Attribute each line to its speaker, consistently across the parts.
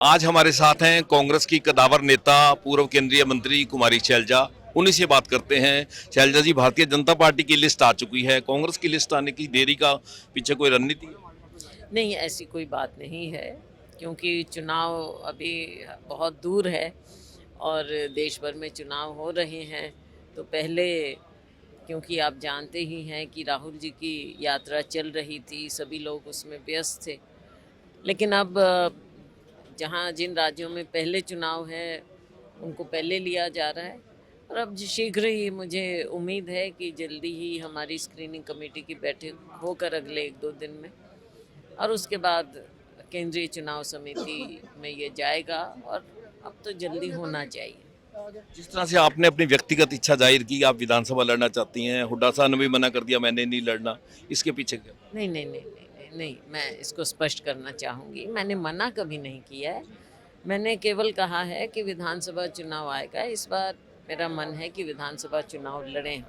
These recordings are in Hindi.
Speaker 1: आज हमारे साथ हैं कांग्रेस की कदावर नेता पूर्व केंद्रीय मंत्री कुमारी शैलजा। उन्हीं से बात करते हैं। शैलजा जी, भारतीय जनता पार्टी की लिस्ट आ चुकी है, कांग्रेस की लिस्ट आने की देरी का पीछे कोई रणनीति है?
Speaker 2: नहीं, ऐसी कोई बात नहीं है, क्योंकि चुनाव अभी बहुत दूर है और देश भर में चुनाव हो रहे हैं। तो पहले, क्योंकि आप जानते ही हैं कि राहुल जी की यात्रा चल रही थी, सभी लोग उसमें व्यस्त थे। लेकिन अब जहाँ जिन राज्यों में पहले चुनाव है, उनको पहले लिया जा रहा है। और अब शीघ्र ही मुझे उम्मीद है कि जल्दी ही हमारी स्क्रीनिंग कमेटी की बैठक होकर अगले 1-2 दिन में, और उसके बाद केंद्रीय चुनाव समिति में ये जाएगा, और अब तो जल्दी होना चाहिए।
Speaker 1: जिस तरह से आपने अपनी व्यक्तिगत इच्छा जाहिर की, आप विधानसभा लड़ना चाहती हैं, हुड्डा साहब ने भी मना कर दिया, मैंने नहीं लड़ना, इसके पीछे क्या?
Speaker 2: नहीं नहीं नहीं नहीं नहीं नहीं, मैं इसको स्पष्ट करना चाहूँगी, मैंने मना कभी नहीं किया है। मैंने केवल कहा है कि विधानसभा चुनाव आएगा, इस बार मेरा मन है कि विधानसभा चुनाव लड़ें हम।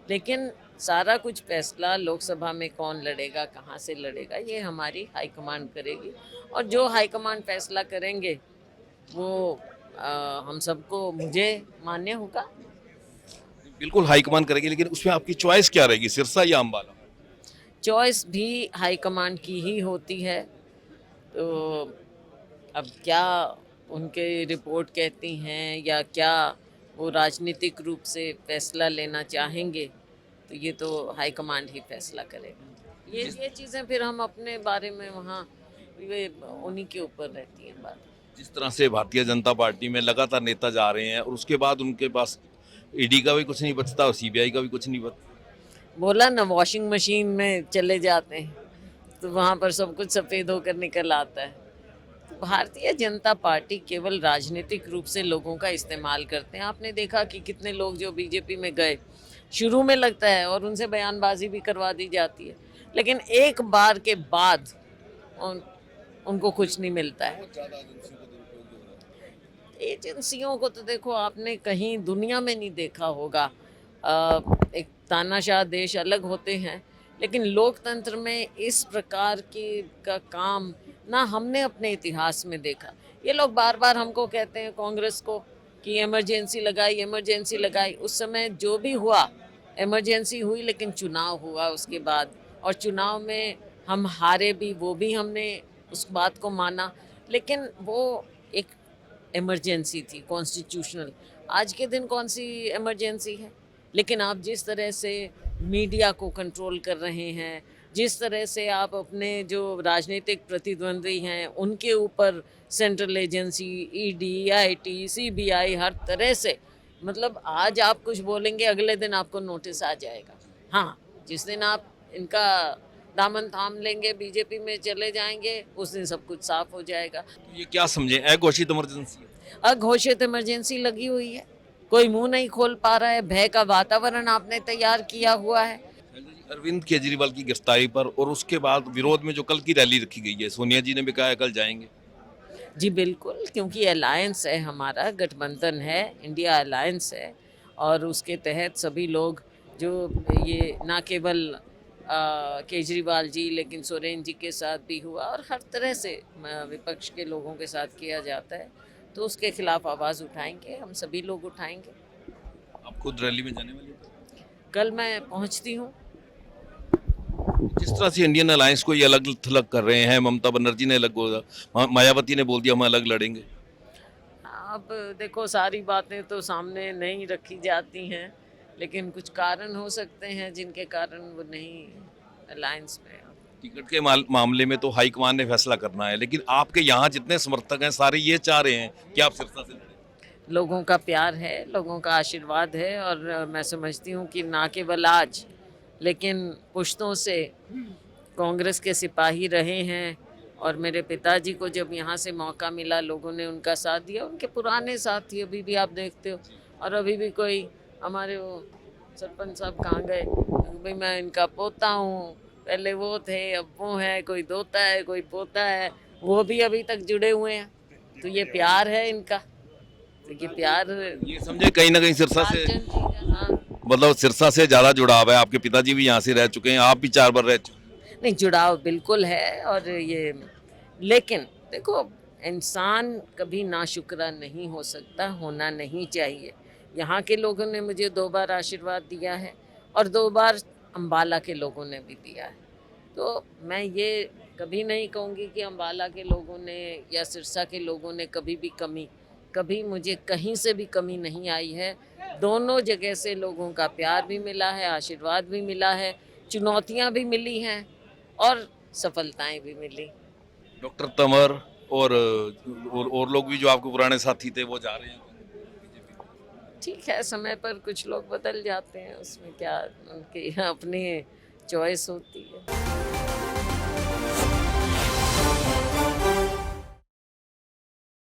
Speaker 2: लेकिन सारा कुछ फैसला लोकसभा में कौन लड़ेगा, कहाँ से लड़ेगा, ये हमारी हाईकमांड करेगी। और जो हाईकमांड फैसला करेंगे वो हम सबको, मुझे मान्य होगा।
Speaker 1: बिल्कुल हाईकमान करेगी, लेकिन उसमें आपकी चॉइस क्या रहेगी, सिरसा या अम्बाला?
Speaker 2: चॉइस भी हाईकमांड की ही होती है। तो अब क्या उनके रिपोर्ट कहती हैं, या क्या वो राजनीतिक रूप से फैसला लेना चाहेंगे, तो ये तो हाईकमांड ही फैसला करेगा। ये चीज़ें फिर हम अपने बारे में वहाँ, वे उन्हीं के ऊपर रहती हैं बात।
Speaker 1: जिस तरह से भारतीय जनता पार्टी में लगातार नेता जा रहे हैं और उसके बाद उनके पास ईडी का भी कुछ नहीं बचता और सीबीआई का भी कुछ नहीं बचता।
Speaker 2: बोला ना, वॉशिंग मशीन में चले जाते हैं तो वहाँ पर सब कुछ सफ़ेद होकर निकल आता है। तो भारतीय जनता पार्टी केवल राजनीतिक रूप से लोगों का इस्तेमाल करते हैं। आपने देखा कि कितने लोग जो बीजेपी में गए, शुरू में लगता है और उनसे बयानबाजी भी करवा दी जाती है, लेकिन एक बार के बाद उन, उनको कुछ नहीं मिलता है। एजेंसियों को तो देखो, आपने कहीं दुनिया में नहीं देखा होगा। एक तानाशाह देश अलग होते हैं, लेकिन लोकतंत्र में इस प्रकार की का काम ना हमने अपने इतिहास में देखा। ये लोग बार बार हमको कहते हैं, कांग्रेस को, कि इमरजेंसी लगाई। उस समय जो भी हुआ, इमरजेंसी हुई, लेकिन चुनाव हुआ उसके बाद, और चुनाव में हम हारे भी, वो भी हमने उस बात को माना। लेकिन वो एक इमरजेंसी थी कॉन्स्टिट्यूशनल। आज के दिन कौन सी इमरजेंसी है? लेकिन आप जिस तरह से मीडिया को कंट्रोल कर रहे हैं, जिस तरह से आप अपने जो राजनीतिक प्रतिद्वंद्वी हैं उनके ऊपर central agency, ED, IT, CBI, हर तरह से, मतलब आज आप कुछ बोलेंगे, अगले दिन आपको नोटिस आ जाएगा। हाँ, जिस दिन आप इनका दामन थाम लेंगे, बीजेपी में चले जाएंगे, उस दिन सब कुछ साफ हो जाएगा।
Speaker 1: तो ये क्या समझे, अघोषित इमरजेंसी है?
Speaker 2: अघोषित इमरजेंसी लगी हुई है, कोई मुंह नहीं खोल पा रहा है, भय का वातावरण आपने तैयार किया हुआ है।
Speaker 1: अरविंद केजरीवाल की गिरफ्तारी पर और उसके बाद विरोध में जो कल की रैली रखी गई है, सोनिया जी ने भी कहा है कल जाएंगे।
Speaker 2: जी बिल्कुल, क्योंकि अलायंस है, हमारा गठबंधन है, इंडिया अलायंस है, और उसके तहत सभी लोग, जो ये ना केवल केजरीवाल जी, लेकिन सोरेन जी के साथ भी हुआ, और हर तरह से विपक्ष के लोगों के साथ किया जाता है, तो उसके खिलाफ आवाज़ उठाएंगे, हम सभी लोग उठाएंगे।
Speaker 1: आप खुद रैली में जाने वाली हैं?
Speaker 2: कल मैं पहुंचती हूँ।
Speaker 1: जिस तरह से इंडियन अलायंस को ये अलग थलग कर रहे हैं, ममता बनर्जी ने अलग बोला, मायावती ने बोल दिया हम अलग लड़ेंगे।
Speaker 2: अब देखो, सारी बातें तो सामने नहीं रखी जाती हैं, लेकिन कुछ कारण हो सकते हैं जिनके कारण वो नहीं अलायंस में।
Speaker 1: टिकट के मामले में तो हाईकमान ने फैसला करना है, लेकिन आपके यहाँ जितने समर्थक हैं सारे ये चाह रहे हैं कि आप सिरसा से लड़ें।
Speaker 2: लोगों का प्यार है, लोगों का आशीर्वाद है, और मैं समझती हूँ कि ना केवल आज, लेकिन पुश्तों से कांग्रेस के सिपाही रहे हैं। और मेरे पिताजी को जब यहाँ से मौका मिला, लोगों ने उनका साथ दिया, उनके पुराने साथी अभी भी आप देखते हो। और अभी भी कोई, हमारे वो सरपंच साहब कहाँ गए, भाई मैं इनका पोता हूँ, पहले वो थे, अब वो है, कोई दोता है, कोई पोता है, वो भी अभी तक जुड़े हुए हैं। तो ये प्यार है इनका, तो ये प्यार
Speaker 1: ये समझे कहीं ना कहीं सिरसा से,
Speaker 2: लालचंद जी का। हाँ,
Speaker 1: मतलब सिरसा से ज्यादा जुड़ाव है। आपके पिताजी भी यहाँ से रह चुके हैं, आप भी 4 बार रह चुके हैं।
Speaker 2: नहीं, जुड़ाव बिल्कुल है। और ये, लेकिन देखो, इंसान कभी नाशुक्रा नहीं हो सकता, होना नहीं चाहिए। यहाँ के लोगों ने मुझे 2 बार आशीर्वाद दिया है और 2 बार अम्बाला के लोगों ने भी दिया है। तो मैं ये कभी नहीं कहूँगी कि अम्बाला के लोगों ने या सिरसा के लोगों ने कभी मुझे कहीं से भी कमी नहीं आई है। दोनों जगह से लोगों का प्यार भी मिला है, आशीर्वाद भी मिला है, चुनौतियाँ भी मिली हैं और सफलताएं भी मिली।
Speaker 1: डॉक्टर तंवर और लोग भी जो आपके पुराने साथी थे वो जा रहे हैं बीजेपी।
Speaker 2: ठीक है, समय पर कुछ लोग बदल जाते हैं, उसमें क्या, उनकी अपनी चॉइस होती है।